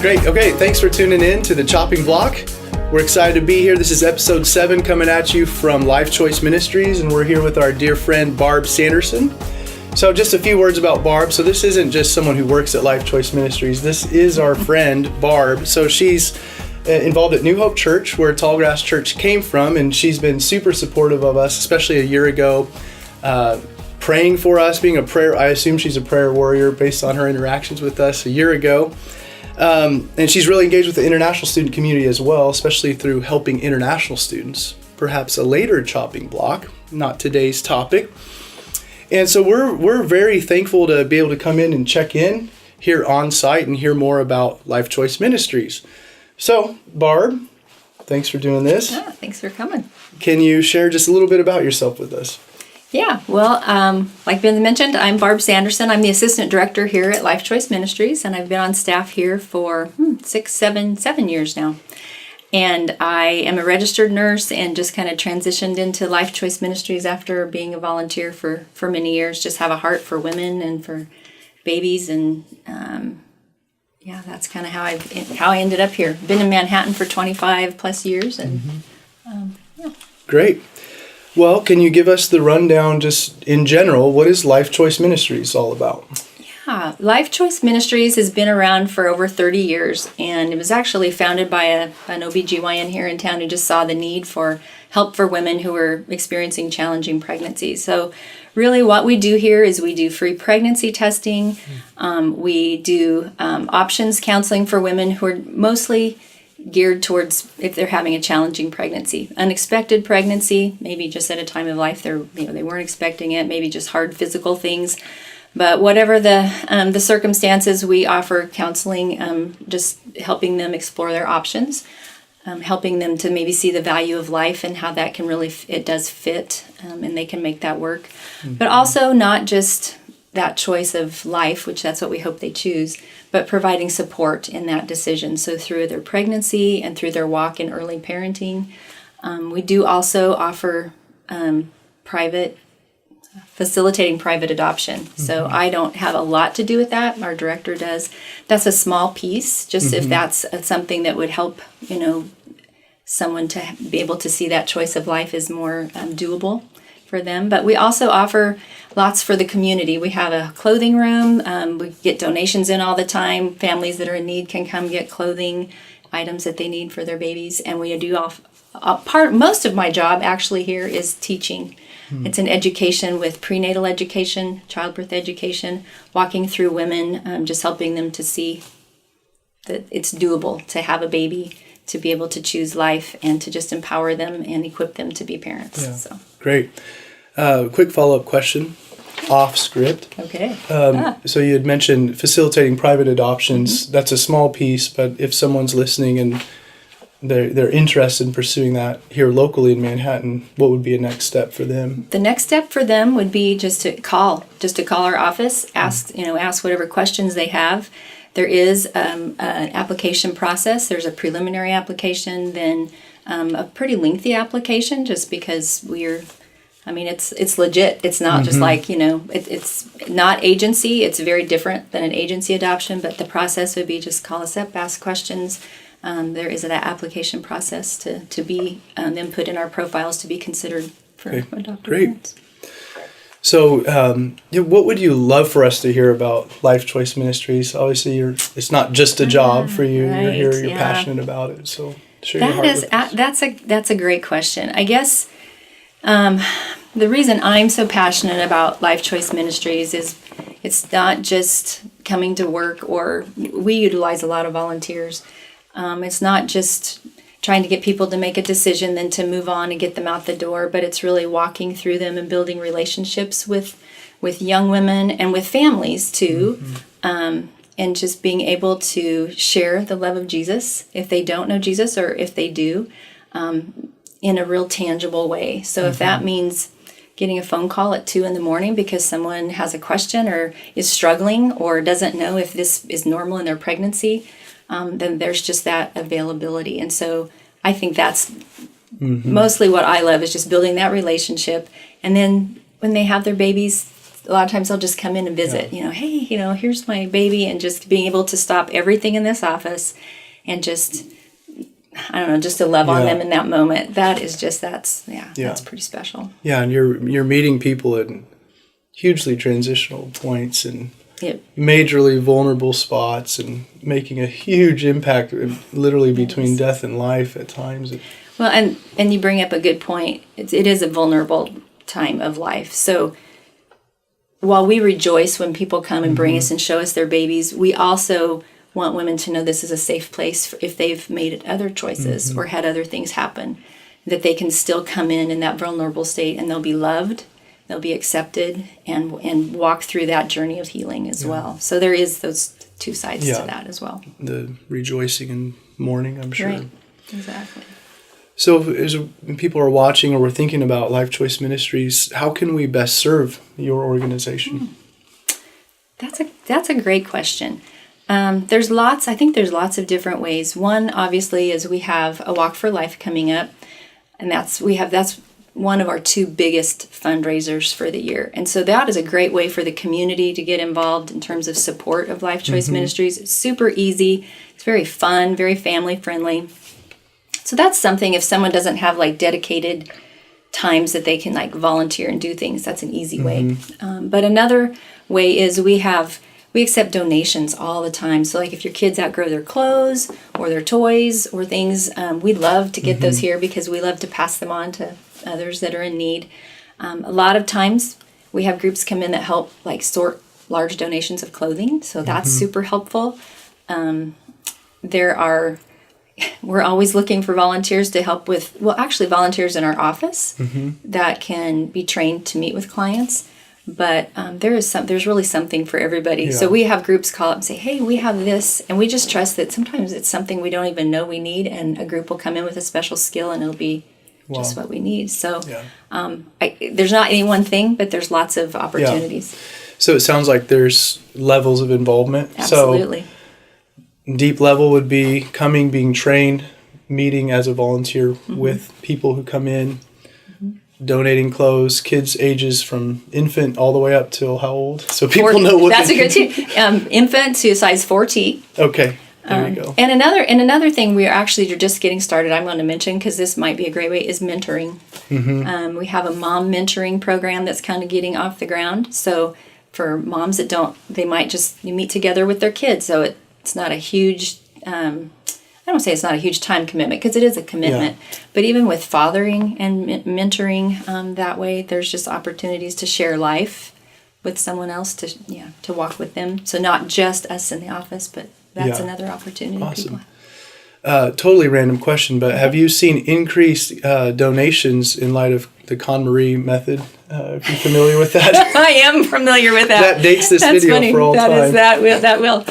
Great. Okay, thanks for tuning in to the Chopping Block. We're excited to be here. This is episode 7 coming at you from Life Choice Ministries, and we're here with our dear friend Barb Sanderson. So just a few words about Barb. So this isn't just someone who works at Life Choice Ministries. This is our friend Barb. So she's involved at New Hope Church, where Tallgrass Church came from, and she's been super supportive of us, especially a year ago, praying for us, being a prayer. I assume she's a prayer warrior based on her interactions with us a year ago. And she's really engaged with the international student community as well, especially through helping international students. Perhaps a later chopping block, not today's topic. And so we're very thankful to be able to come in and check in here on site and hear more about Life Choice Ministries. So, Barb, thanks for doing this. Thanks for coming. Can you share just a little bit about yourself with us? Yeah, well, like Ben mentioned, I'm Barb Sanderson. I'm the assistant director here at Life Choice Ministries, and I've been on staff here for 7 years now. And I am a registered nurse and just kind of transitioned into Life Choice Ministries after being a volunteer for many years. Just have a heart for women and for babies, and that's kind of how I ended up here. Been in Manhattan for 25 plus years, and Great. Well, can you give us the rundown just in general? What is Life Choice Ministries all about? Yeah, Life Choice Ministries has been around for over 30 years, and it was actually founded by an OBGYN here in town who just saw the need for help for women who were experiencing challenging pregnancies. So really what we do here is we do free pregnancy testing. We do options counseling for women who are mostly geared towards if they're having a challenging pregnancy, unexpected pregnancy, maybe just at a time of life they weren't expecting it, maybe just hard physical things. But whatever the circumstances, we offer counseling, just helping them explore their options, helping them to maybe see the value of life and how that can really it does fit, and they can make that work. Mm-hmm. But also not just that choice of life, which that's what we hope they choose, but providing support in that decision. So through their pregnancy and through their walk in early parenting, we do also offer facilitating private adoption. Mm-hmm. So I don't have a lot to do with that. Our director does. That's a small piece, just if that's something that would help, someone to be able to see that choice of life is more doable for them. But we also offer lots for the community. We have a clothing room. We get donations in all the time. Families that are in need can come get clothing, items that they need for their babies. And we do most of my job actually here is teaching. It's an education with prenatal education, childbirth education, walking through women, just helping them to see that it's doable to have a baby, to be able to choose life, and to just empower them and equip them to be parents. Yeah. So. Great. Quick follow-up question, off script. Okay. So you had mentioned facilitating private adoptions. Mm-hmm. That's a small piece, but if someone's listening and they're interested in pursuing that here locally in Manhattan, what would be a next step for them? The next step for them would be just to call our office, ask whatever questions they have. There is an application process. There's a preliminary application, then a pretty lengthy application, just because it's legit. It's not just like, it's not agency. It's very different than an agency adoption, but the process would be just call us up, ask questions. There is that application process to be then put in our profiles to be considered for adoptive parents. So what would you love for us to hear about Life Choice Ministries? Obviously, it's not just a job for you. Right, you're here, you're passionate about it. So share your heart with us. That's a great question. I guess the reason I'm so passionate about Life Choice Ministries is it's not just coming to work, or we utilize a lot of volunteers. It's not just trying to get people to make a decision, then to move on and get them out the door, but it's really walking through them and building relationships with young women and with families too, and just being able to share the love of Jesus if they don't know Jesus, or if they do, in a real tangible way. So if that means getting a phone call at 2 a.m. because someone has a question or is struggling or doesn't know if this is normal in their pregnancy, then there's just that availability. And so I think that's mostly what I love, is just building that relationship. And then when they have their babies, a lot of times they'll just come in and visit, hey, here's my baby, and just being able to stop everything in this office and just, I don't know, just to love on them in that moment. That's pretty special. Yeah, and you're meeting people at hugely transitional points and majorly vulnerable spots and making a huge impact literally between death and life at times. Well, and you bring up a good point. It is a vulnerable time of life. So while we rejoice when people come and bring us and show us their babies, we also want women to know this is a safe place if they've made other choices or had other things happen, that they can still come in that vulnerable state and they'll be loved, they'll be accepted, and walk through that journey of healing as well. So there is those two sides to that as well. The rejoicing and mourning, I'm sure. Right, exactly. So as people are watching or we're thinking about Life Choice Ministries, how can we best serve your organization? That's a great question. There's lots of different ways. One, obviously, is we have a Walk for Life coming up, and that's one of our two biggest fundraisers for the year. And so that is a great way for the community to get involved in terms of support of Life Choice Ministries. It's super easy. It's very fun, very family friendly. So that's something, if someone doesn't have dedicated times that they can volunteer and do things, that's an easy way. But another way is we accept donations all the time. So if your kids outgrow their clothes or their toys or things, we'd love to get those here because we love to pass them on to others that are in need. A lot of times we have groups come in that help sort large donations of clothing. So that's super helpful. We're always looking for volunteers to help with, volunteers in our office that can be trained to meet with clients. But there's really something for everybody. Yeah. So we have groups call up and say, hey, we have this. And we just trust that sometimes it's something we don't even know we need. And a group will come in with a special skill and it'll be just what we need. So there's not any one thing, but there's lots of opportunities. Yeah. So it sounds like there's levels of involvement. Absolutely. So deep level would be coming, being trained, meeting as a volunteer with people who come in, donating clothes, kids ages from infant all the way up till how old? So people know what that's a good too. Infant to size 4T. Okay, there you go. And another thing you're just getting started, I'm going to mention, because this might be a great way, is mentoring. We have a mom mentoring program that's kind of getting off the ground. So for moms that they might just meet together with their kids. So it's not a huge, I don't say it's not a huge time commitment, because it is a commitment. Yeah. But even with fathering and mentoring that way, there's just opportunities to share life with someone else, to walk with them. So not just us in the office, but that's another opportunity. Awesome. Totally random question, but have you seen increased donations in light of the KonMari method? Are you familiar with that? I am familiar with that. That dates this video funny. For all time. That will.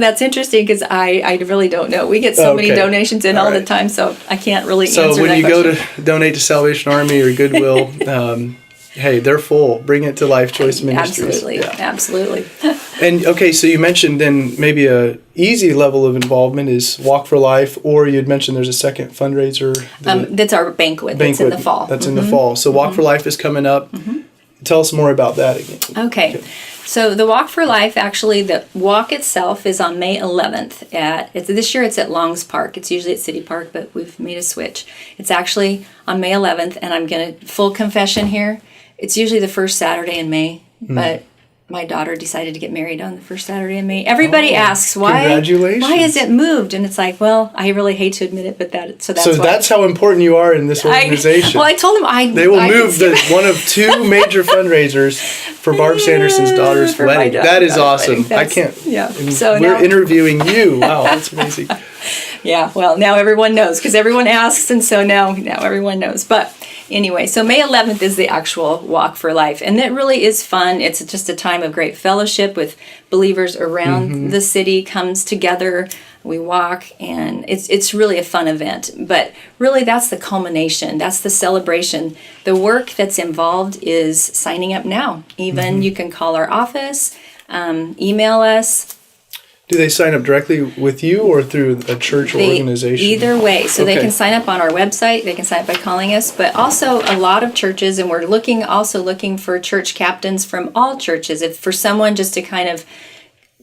That's interesting because I really don't know. We get so many donations in all the time, so I can't really answer that question. So when you go to donate to Salvation Army or Goodwill, hey, they're full. Bring it to Life Choice Ministries. Absolutely. And okay, so you mentioned then maybe a easy level of involvement is Walk for Life, or you had mentioned there's a second fundraiser. That's our banquet. That's in the fall. That's in the fall. So Walk for Life is coming up. Tell us more about that again. Okay. So the Walk for Life, actually, the walk itself is on May 11th. This year it's at Longs Park. It's usually at City Park, but we've made a switch. It's actually on May 11th, and I'm going to, full confession here, it's usually the first Saturday in May, but my daughter decided to get married on the first Saturday in May. Everybody asks why. Congratulations. Why is it moved? And it's well, I really hate to admit it, but that's why. That's how important you are in this organization. I told them they will move one of two major fundraisers for Barb Sanderson's daughter's wedding. That is awesome. I can't. Yeah. So we're interviewing you. Wow, that's amazing. Yeah. Well, now everyone knows because everyone asks, and so now everyone knows. But anyway, so May 11th is the actual Walk for Life, and it really is fun. It's just a time of great fellowship with believers around the city comes together. We walk, and it's really a fun event. But really, that's the culmination. That's the celebration. The work that's involved is signing up now. Even you can call our office, email us. Do they sign up directly with you or through a church or organization? Either way. So they Okay. can sign up on our website. They can sign up by calling us. But also a lot of churches, and we're looking for church captains from all churches. If for someone just to kind of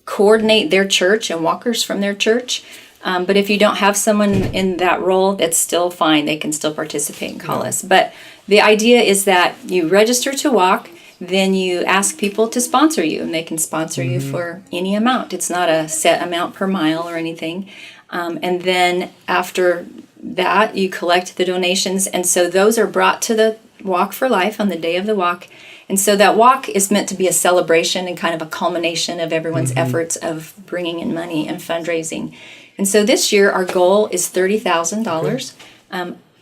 coordinate their church and walkers from their church. But if you don't have someone in that role, that's still fine. They can still participate and call us. But the idea is that you register to walk. Then you ask people to sponsor you, and they can sponsor you for any amount. It's not a set amount per mile or anything. And then after that, you collect the donations. And so those are brought to the Walk for Life on the day of the walk. And so that walk is meant to be a celebration and kind of a culmination of everyone's efforts of bringing in money and fundraising. And so this year, our goal is $30,000.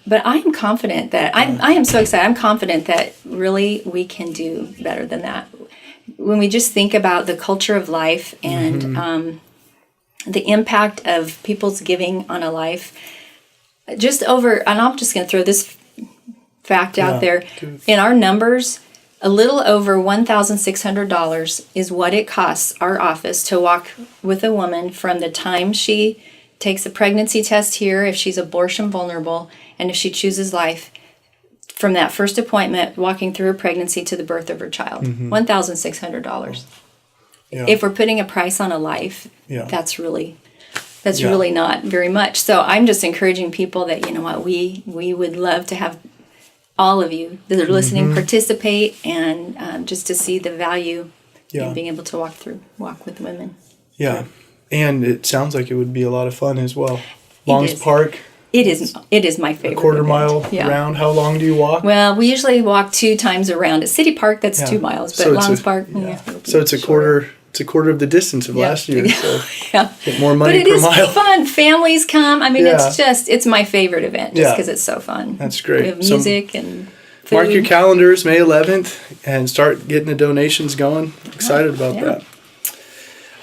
But I am confident that, I am so excited, I'm confident that really we can do better than that. When we just think about the culture of life and the impact of people's giving on a life, and I'm just going to throw this fact out there, in our numbers, a little over $1,600 is what it costs our office to walk with a woman from the time she takes a pregnancy test here, if she's abortion vulnerable, and if she chooses life, from that first appointment, walking through her pregnancy to the birth of her child. $1,600. Yeah. If we're putting a price on a life, that's really not very much. So I'm just encouraging people that, you know what, we would love to have all of you that are listening participate, and just to see the value in being able to walk with women. Yeah. And it sounds like it would be a lot of fun as well. Longs Park. It is my favorite. A quarter event. mile round. How long do you walk? Well, we usually walk 2 times around. At City Park, that's 2 miles, but Longs Park, so it's a quarter. It's a quarter of the distance of last year. So get more money but per it is mile. fun. Families come. I mean, it's my favorite event just because it's so fun. That's great. We have music and food. Mark your calendars, May 11th, and start getting the donations going. Excited about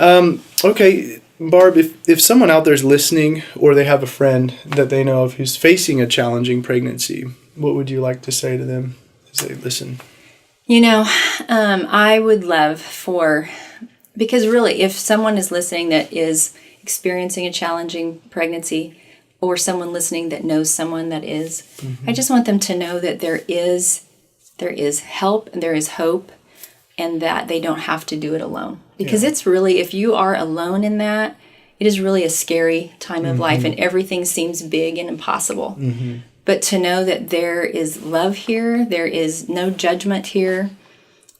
that. Okay. Barb, if someone out there is listening, or they have a friend that they know of who's facing a challenging pregnancy, what would you like to say to them as they listen? You know, I would love because really, if someone is listening that is experiencing a challenging pregnancy, or someone listening that knows someone that is, I just want them to know that there is help and there is hope, and that they don't have to do it alone. Because it's really, if you are alone in that, it is really a scary time of life, and everything seems big and impossible. But to know that there is love here, there is no judgment here,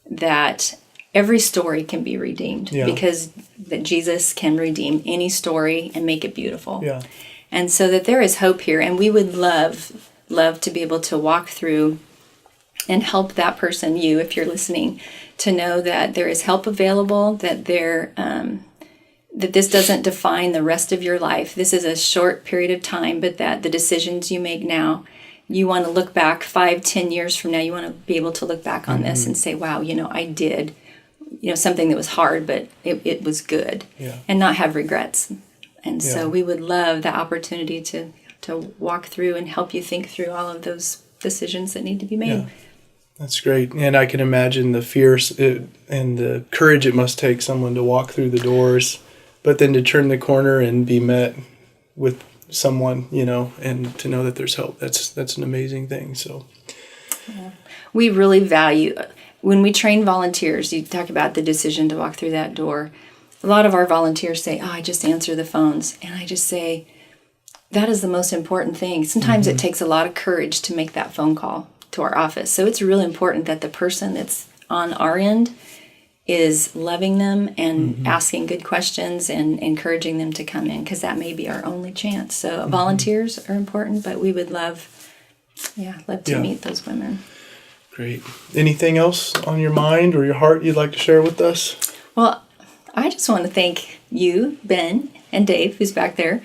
that every story can be redeemed, because that Jesus can redeem any story and make it beautiful. And so that there is hope here, and we would love to be able to walk through and help that person, you, if you're listening, to know that there is help available, that that this doesn't define the rest of your life. This is a short period of time, but that the decisions you make now, you want to look back 5-10 years from now, you want to be able to look back on this and say, wow, I did, something that was hard, but it was good, and not have regrets. And so we would love the opportunity to walk through and help you think through all of those decisions that need to be made. That's great. And I can imagine the fears and the courage it must take someone to walk through the doors, but then to turn the corner and be met with someone, and to know that there's hope. That's an amazing thing. So we really value, when we train volunteers, you talk about the decision to walk through that door. A lot of our volunteers say, I just answer the phones. And I just say, that is the most important thing. Sometimes it takes a lot of courage to make that phone call to our office. So it's really important that the person that's on our end is loving them and asking good questions and encouraging them to come in, because that may be our only chance. So volunteers are important, but we would love to meet those women. Great. Anything else on your mind or your heart you'd like to share with us? Well, I just want to thank you, Ben, and Dave, who's back there,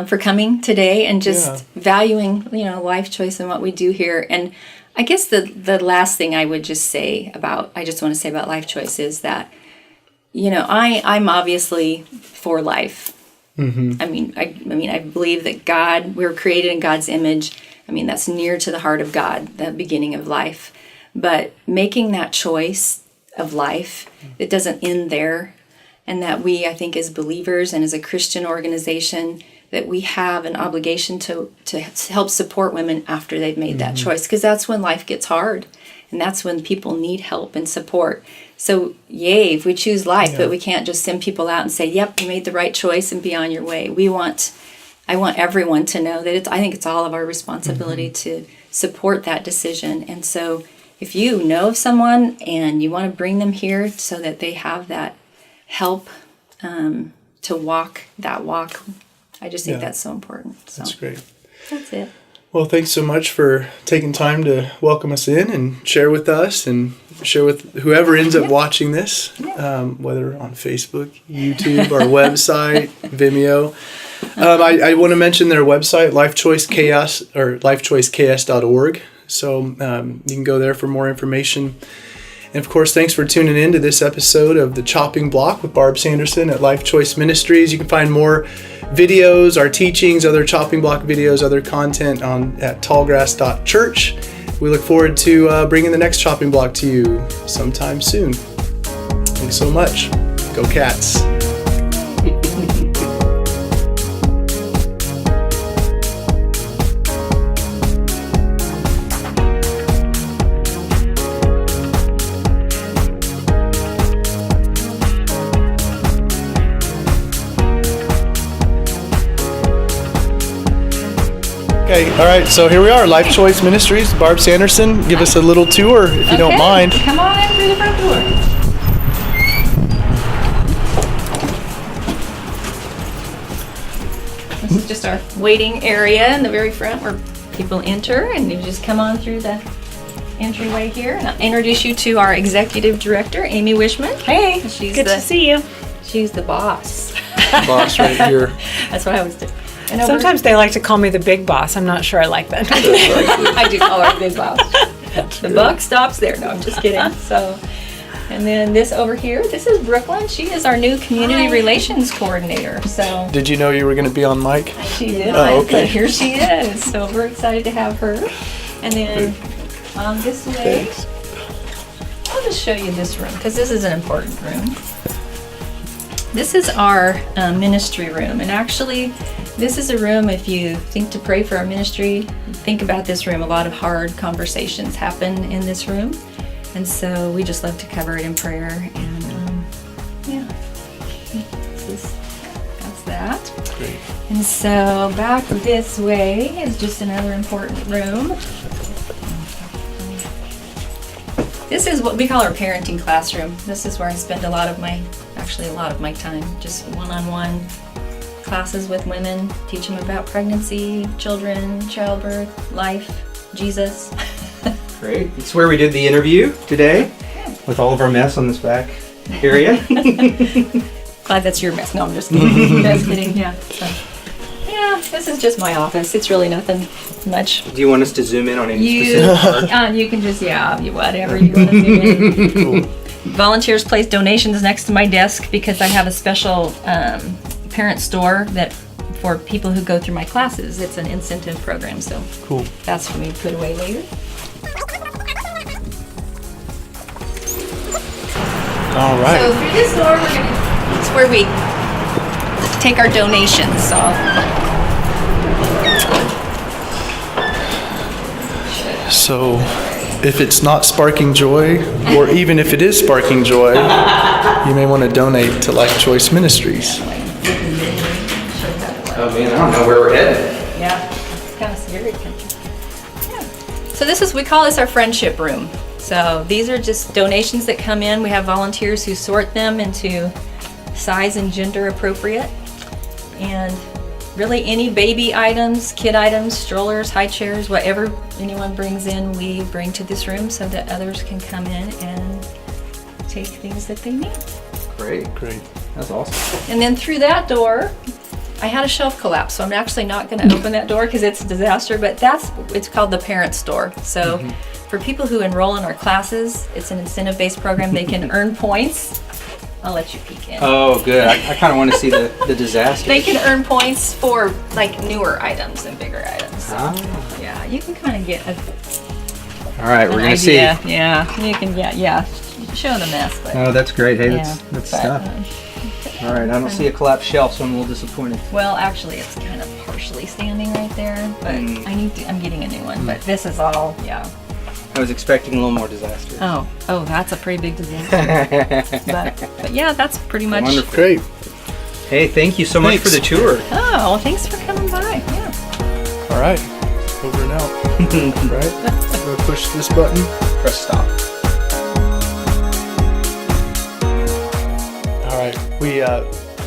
for coming today and just valuing, Life Choice and what we do here. And I guess the last thing I would just say about Life Choice is that, I'm obviously for life. I mean, I believe that we were created in God's image. I mean, that's near to the heart of God, the beginning of life. But making that choice of life, it doesn't end there. and that we, I think, as believers and as a Christian organization, that we have an obligation to help support women after they've made that choice, because that's when life gets hard, and that's when people need help and support. So, yay, if we choose life, but we can't just send people out and say, yep, you made the right choice and be on your way. I want everyone to know that I think it's all of our responsibility to support that decision. And so if you know of someone and you want to bring them here so that they have that help to walk that walk, I just think that's so important. So That's great. that's it. Well, thanks so much for taking time to welcome us in and share with us and share with whoever ends up watching this, whether on Facebook, YouTube, our website, Vimeo. I want to mention their website, lifechoiceks.org. So you can go there for more information. And of course, thanks for tuning in to this episode of The Chopping Block with Barb Sanderson at Life Choice Ministries. You can find more videos, our teachings, other chopping block videos, other content at tallgrass.church. We look forward to bringing the next chopping block to you sometime soon. Thanks so much. Go Cats. Okay, all right, so here we are, Life Choice Ministries, Barb Sanderson. Give us a little tour, if you don't mind. Come on in through the front door. This is just our waiting area in the very front where people enter, and you just come on through the entryway here. And I'll introduce you to our executive director, Amy Wishman. Hey, good to see you. She's the boss. Boss right here. That's what I was doing. And Sometimes they like to call me the big boss. I'm not sure I like that. I do call her big boss. The buck stops there. No, I'm just kidding. So, and then this over here, this is Brooklyn. She is our new community relations coordinator. So Did you know you were going to be on mic? she did. Oh, okay. So here she is. So we're excited to have her. And then this way, Thanks. I'll just show you this room because this is an important room. This is our ministry room, and actually, this is a room, if you think to pray for our ministry, think about this room. A lot of hard conversations happen in this room, and so we just love to cover it in prayer. And that's that. Great. And so back this way is just another important room. This is what we call our parenting classroom. This is where I spend a lot of my time, just one-on-one classes with women, teach them about pregnancy, children, childbirth, life, Jesus. Great. It's where we did the interview today with all of our mess on this back area. Glad that's your mess. No, I'm just kidding. Just kidding. Yeah. So, yeah, this is just my office. It's really nothing much. Do you want us to zoom in on any specific part? You can just, whatever you want to zoom in. Cool. Volunteers place donations next to my desk because I have a special parent store that for people who go through my classes. It's an incentive program, so Cool. that's for me to put away later. All right. So through this door, it's where we take our donations. So if it's not sparking joy, or even if it is sparking joy, you may want to donate to Life Choice Ministries. Oh man, I don't know where we're headed. Yeah, it's kind of scary. Yeah. So we call this our friendship room. So these are just donations that come in. We have volunteers who sort them into size and gender appropriate. And really any baby items, kid items, strollers, high chairs, whatever anyone brings in, we bring to this room so that others can come in and take things that they need. Great. Great. That's awesome. And then through that door, I had a shelf collapse, so I'm actually not going to open that door because it's a disaster, but it's called the parent store. So for people who enroll in our classes, it's an incentive-based program. They can earn points. I'll let you peek in. Oh, good. I kind of want to see the disaster. They can earn points for like newer items and bigger items. So, Ah. yeah, you can kind of get All right, we're an going to see. idea. Yeah, you can show the mess. But, Oh, that's great. Hey, yeah, that's but, stuff. All right, I don't see a collapsed shelf, so I'm a little disappointed. Well, actually, it's kind of partially standing right there, but I'm getting a new one. But this is all, yeah. I was expecting a little more disaster. Oh, that's a pretty big disaster. but yeah, that's pretty much. Wonderful. Great. Hey, thank you so much for the tour. Oh, well, thanks for coming by. Yeah. All right. Over and out. Right? I'm going to push this button. Press stop. All right. We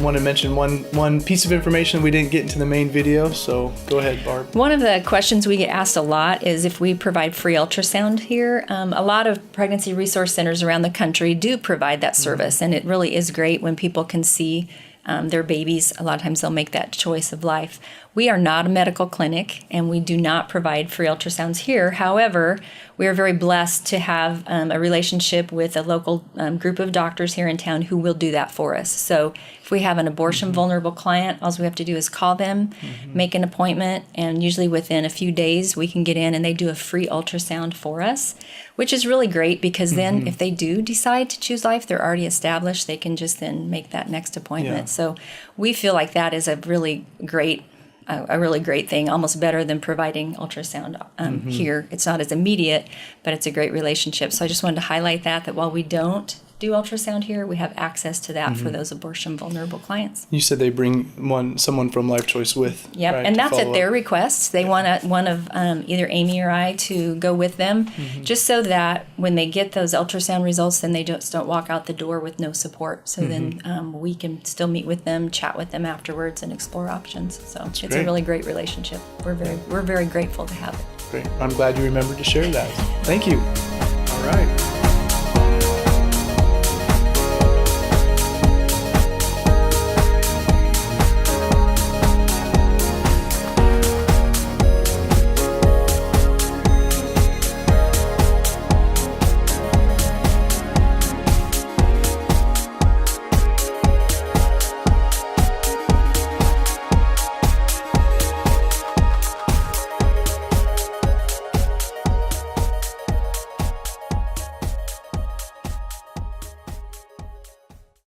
want to mention one piece of information we didn't get into the main video, so go ahead, Barb. One of the questions we get asked a lot is if we provide free ultrasound here. A lot of pregnancy resource centers around the country do provide that service, and it really is great when people can see their babies. A lot of times they'll make that choice of life. We are not a medical clinic, and we do not provide free ultrasounds here. However, we are very blessed to have a relationship with a local group of doctors here in town who will do that for us. So if we have an abortion vulnerable client, all we have to do is call them, make an appointment, and usually within a few days we can get in and they do a free ultrasound for us, which is really great because then if they do decide to choose life, they're already established. They can just then make that next appointment. Yeah. So we feel like that is a really great thing, almost better than providing ultrasound here. It's not as immediate, but it's a great relationship. So I just wanted to highlight that while we don't do ultrasound here, we have access to that for those abortion vulnerable clients. You said they bring someone from Life Choice with. Yep, right, and to that's at follow their up. request. They want one of either Amy or I to go with them, just so that when they get those ultrasound results, then they just don't walk out the door with no support. So then we can still meet with them, chat with them afterwards, and explore options. So it's great. a really great relationship. We're very grateful to have it. Great. I'm glad you remembered to share that. Thank you. All right.